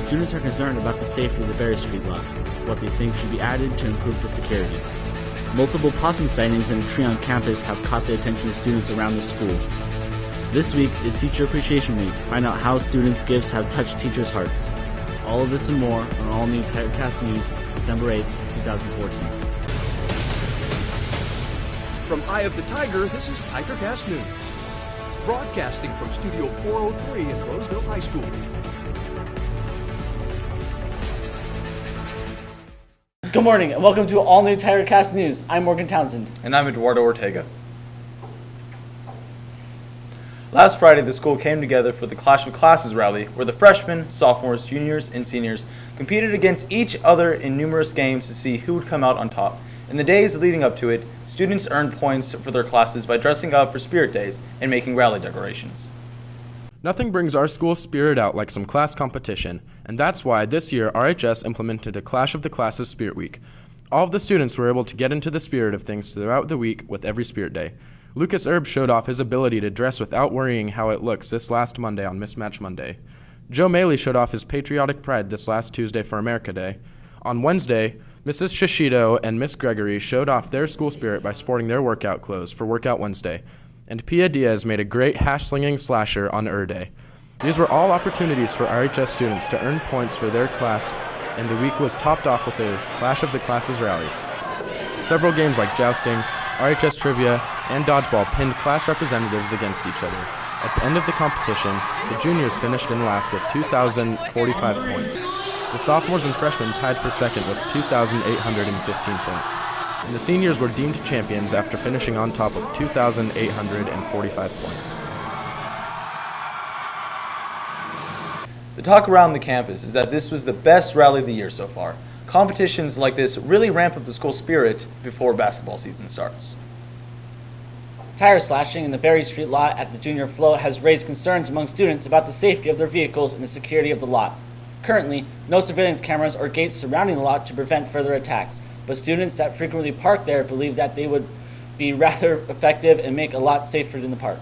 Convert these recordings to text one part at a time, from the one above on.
Students are concerned about the safety of the Berry Street lot, what they think should be added to improve the security. Multiple possum sightings in a tree on campus have caught the attention of students around the school. This week is Teacher Appreciation Week. Find out how students' gifts have touched teachers' hearts. All of this and more on All New TigerCast News, December 8th, 2014. From Eye of the Tiger, this is TigerCast News. Broadcasting from Studio 403 in Roseville High School. Good morning and welcome to All New TigerCast News. I'm Morgan Townsend. And I'm Eduardo Ortega. Last Friday, the school came together for the Clash of Classes rally, where the freshmen, sophomores, juniors, and seniors competed against each other in numerous games to see who would come out on top. In the days leading up to it, students earned points for their classes by dressing up for Spirit Days and making rally decorations. Nothing brings our school spirit out like some class competition, and that's why this year RHS implemented a Clash of the Classes Spirit Week. All of the students were able to get into the spirit of things throughout the week with every Spirit Day. Lucas Erb showed off his ability to dress without worrying how it looks this last Monday on Mismatch Monday. Joe Maley showed off his patriotic pride this last Tuesday for America Day. On Wednesday, Mrs. Shishito and Miss Gregory showed off their school spirit by sporting their workout clothes for Workout Wednesday. And Pia Diaz made a great hash-slinging slasher on Day. These were all opportunities for RHS students to earn points for their class, and the week was topped off with a Clash of the Classes rally. Several games like jousting, RHS trivia, and dodgeball pinned class representatives against each other. At the end of the competition, the juniors finished in last with 2,045 points. The sophomores and freshmen tied for second with 2,815 points. And the seniors were deemed champions after finishing on top with 2,845 points. The talk around the campus is that this was the best rally of the year so far. Competitions like this really ramp up the school spirit before basketball season starts. Tire slashing in the Berry Street lot at the junior float has raised concerns among students about the safety of their vehicles and the security of the lot. Currently, no surveillance cameras or gates surrounding the lot to prevent further attacks, but students that frequently park there believe that they would be rather effective and make a lot safer in the park.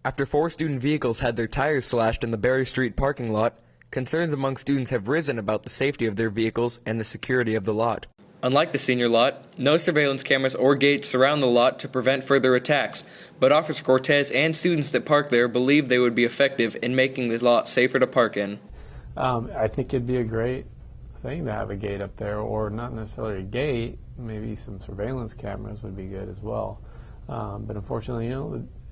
After 4 student vehicles had their tires slashed in the Berry Street parking lot, concerns among students have risen about the safety of their vehicles and the security of the lot. Unlike the senior lot, no surveillance cameras or gates surround the lot to prevent further attacks, but Officer Cortez and students that park there believe they would be effective in making the lot safer to park in. I think it'd be a great thing to have a gate up there, or not necessarily a gate, maybe some surveillance cameras would be good as well. But unfortunately,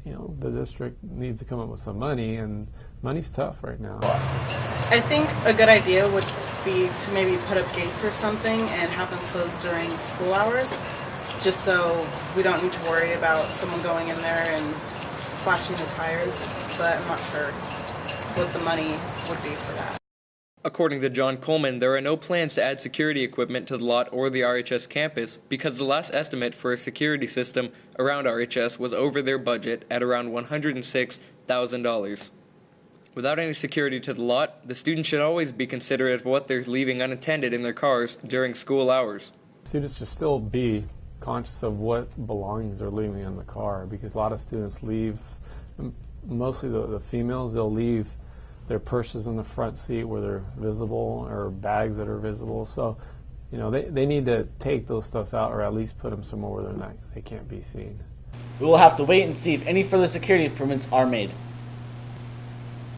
the district needs to come up with some money, and money's tough right now. I think a good idea would be to maybe put up gates or something and have them closed during school hours, just so we don't need to worry about someone going in there and slashing the tires, but I'm not sure what the money would be for that. According to John Coleman, there are no plans to add security equipment to the lot or the RHS campus because the last estimate for a security system around RHS was over their budget at around $106,000. Without any security to the lot, the students should always be considerate of what they're leaving unattended in their cars during school hours. Students should still be conscious of what belongings they're leaving in the car, because a lot of students leave, mostly the females, they'll leave their purses in the front seat where they're visible, or bags that are visible. So, they need to take those stuffs out, or at least put them somewhere where they can't be seen. We will have to wait and see if any further security improvements are made.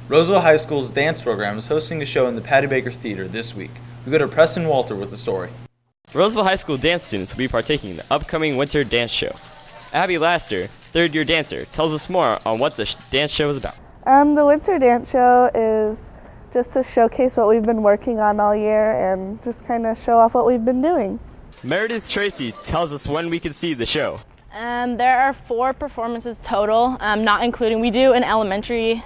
Roseville High School's dance program is hosting a show in the Patty Baker Theater this week. We go to Preston Walter with the story. Roseville High School dance students will be partaking in the upcoming winter dance show. Abby Laster, third-year dancer, tells us more on what the dance show is about. The winter dance show is just to showcase what we've been working on all year and just kind of show off what we've been doing. Meredith Tracy tells us when we can see the show. There are 4 performances total, not including, we do an elementary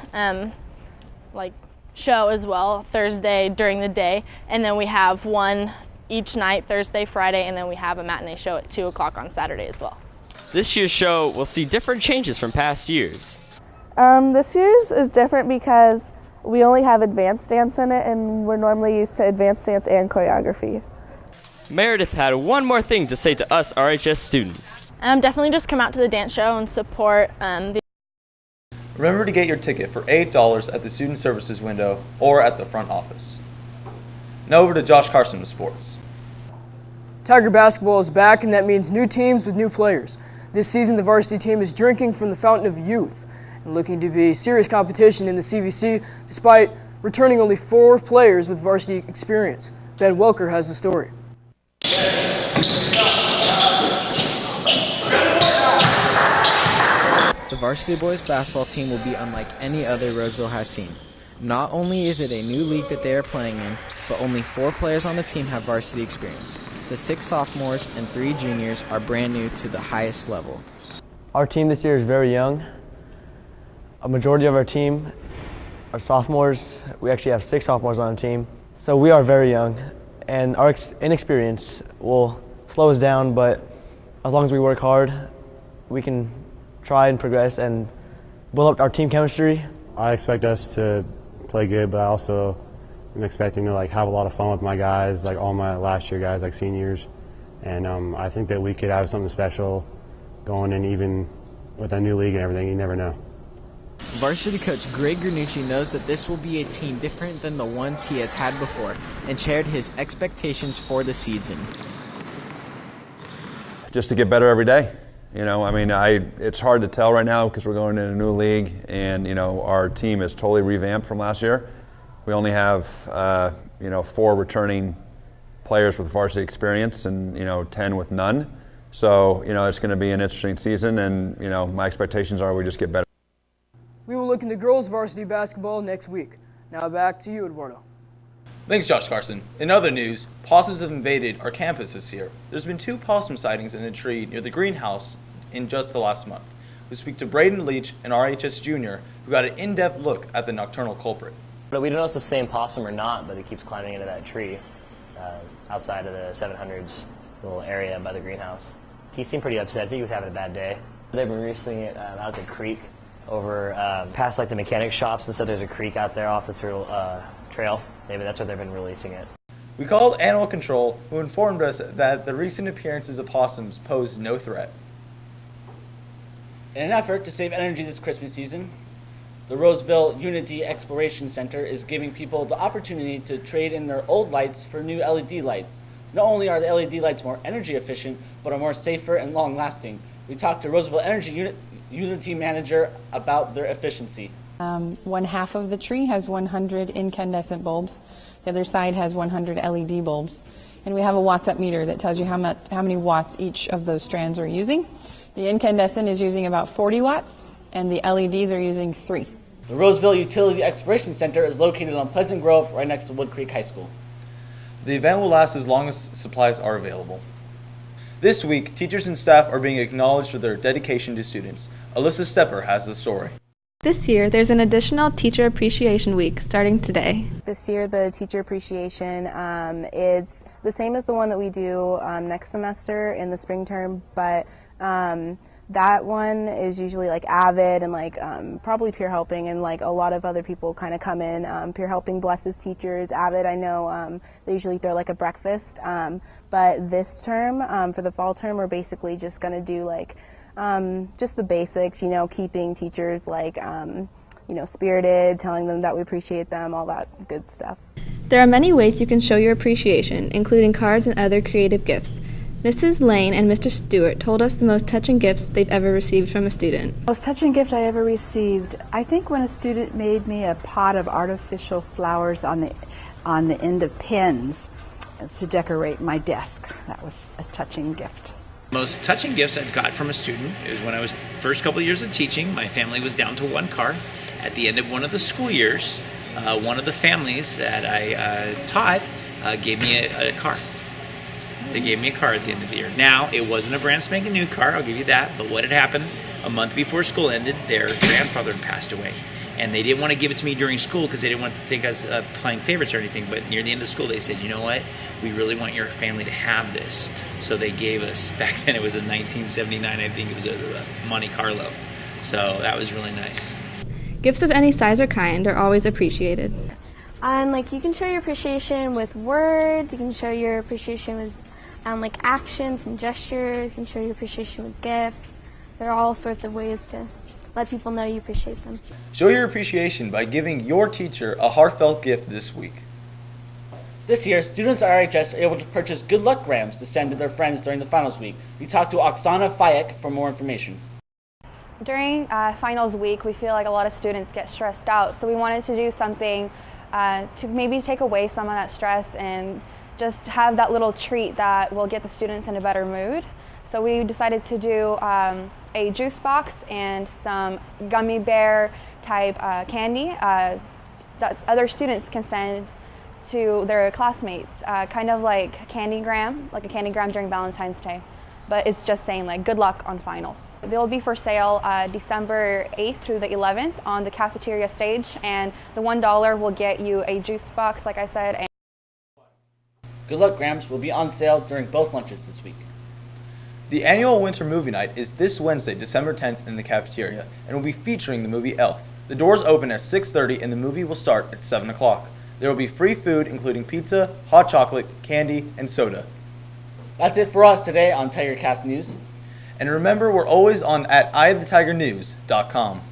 show as well, Thursday during the day, and then we have one each night, Thursday, Friday, and then we have a matinee show at 2 o'clock on Saturday as well. This year's show will see different changes from past years. This year's is different because we only have advanced dance in it, and we're normally used to advanced dance and choreography. Meredith had one more thing to say to us RHS students. Definitely just come out to the dance show and support the... Remember to get your ticket for $8 at the Student Services window or at the front office. Now over to Josh Carson with sports. Tiger basketball is back, and that means new teams with new players. This season, the varsity team is drinking from the fountain of youth and looking to be serious competition in the CVC, despite returning only 4 players with varsity experience. Ben Welker has the story. The varsity boys basketball team will be unlike any other Roseville has seen. Not only is it a new league that they are playing in, but only 4 players on the team have varsity experience. The 6 sophomores and 3 juniors are brand new to the highest level. Our team this year is very young. A majority of our team are sophomores. We actually have 6 sophomores on the team. So we are very young, and our inexperience will slow us down, but as long as we work hard, we can try and progress and build up our team chemistry. I expect us to play good, but I also am expecting to have a lot of fun with my guys, all my last year guys, seniors. And I think that we could have something special going in, even with a new league and everything. You never know. Varsity coach Greg Granucci knows that this will be a team different than the ones he has had before and shared his expectations for the season. Just to get better every day. It's hard to tell right now because we're going in a new league, and our team is totally revamped from last year. We only have 4 returning players with varsity experience and 10 with none. So it's going to be an interesting season, and my expectations are we just get better. We will look into girls varsity basketball next week. Now back to you, Eduardo. Thanks, Josh Carson. In other news, possums have invaded our campus this year. There's been 2 possum sightings in a tree near the greenhouse in just the last month. We speak to Braden Leach, an RHS junior, who got an in-depth look at the nocturnal culprit. But we don't know if it's the same possum or not, but it keeps climbing into that tree outside of the 700s little area by the greenhouse. He seemed pretty upset. I think he was having a bad day. They've been releasing it out at the creek over past the mechanic shops, and so there's a creek out there off this trail. Maybe that's where they've been releasing it. We called Animal Control, who informed us that the recent appearances of possums pose no threat. In an effort to save energy this Christmas season, the Roseville Unity Exploration Center is giving people the opportunity to trade in their old lights for new LED lights. Not only are the LED lights more energy efficient, but are more safer and long-lasting. We talked to Roseville Energy Unity manager about their efficiency. One half of the tree has 100 incandescent bulbs. The other side has 100 LED bulbs. And we have a watts up meter that tells you how many watts each of those strands are using. The incandescent is using about 40 watts, and the LEDs are using 3. The Roseville Utility Exploration Center is located on Pleasant Grove, right next to Wood Creek High School. The event will last as long as supplies are available. This week, teachers and staff are being acknowledged for their dedication to students. Alyssa Stepper has the story. This year, there's an additional Teacher Appreciation Week starting today. This year, the Teacher Appreciation, it's the same as the one that we do next semester in the spring term, but that one is usually AVID and probably peer helping, and a lot of other people kind of come in. Peer helping blesses teachers. AVID, I know they usually throw a breakfast, but this term, for the fall term, we're basically just going to do just the basics, keeping teachers spirited, telling them that we appreciate them, all that good stuff. There are many ways you can show your appreciation, including cards and other creative gifts. Mrs. Lane and Mr. Stewart told us the most touching gifts they've ever received from a student. The most touching gift I ever received, I think when a student made me a pot of artificial flowers on the end of pens to decorate my desk. That was a touching gift. Most touching gifts I've got from a student is when I was first couple of years of teaching, my family was down to 1 car. At the end of one of the school years, one of the families that I taught gave me a car. They gave me a car at the end of the year. Now, it wasn't a brand spanking new car, I'll give you that, but what had happened, a month before school ended, their grandfather had passed away. And they didn't want to give it to me during school because they didn't want to think I was playing favorites or anything, but near the end of school they said, you know what, we really want your family to have this. So they gave us, back then it was a 1979, I think it was a Monte Carlo. So that was really nice. Gifts of any size or kind are always appreciated. You can show your appreciation with words, you can show your appreciation with actions and gestures, you can show your appreciation with gifts. There are all sorts of ways to let people know you appreciate them. Show your appreciation by giving your teacher a heartfelt gift this week. This year, students at RHS are able to purchase Good Luck Grams to send to their friends during the finals week. We talked to Oksana Fayek for more information. During finals week, we feel like a lot of students get stressed out, so we wanted to do something to maybe take away some of that stress and just have that little treat that will get the students in a better mood. So we decided to do a juice box and some gummy bear type candy that other students can send to their classmates, kind of like a candy gram during Valentine's Day. But it's just saying like good luck on finals. They'll be for sale December 8th through the 11th on the cafeteria stage, and the $1 will get you a juice box, like I said. And Good Luck Grams will be on sale during both lunches this week. The annual winter movie night is this Wednesday, December 10th in the cafeteria, and will be featuring the movie Elf. The doors open at 6:30 and the movie will start at 7 o'clock. There will be free food including pizza, hot chocolate, candy, and soda. That's it for us today on TigerCast News. And remember, we're always on at eyethetigernews.com.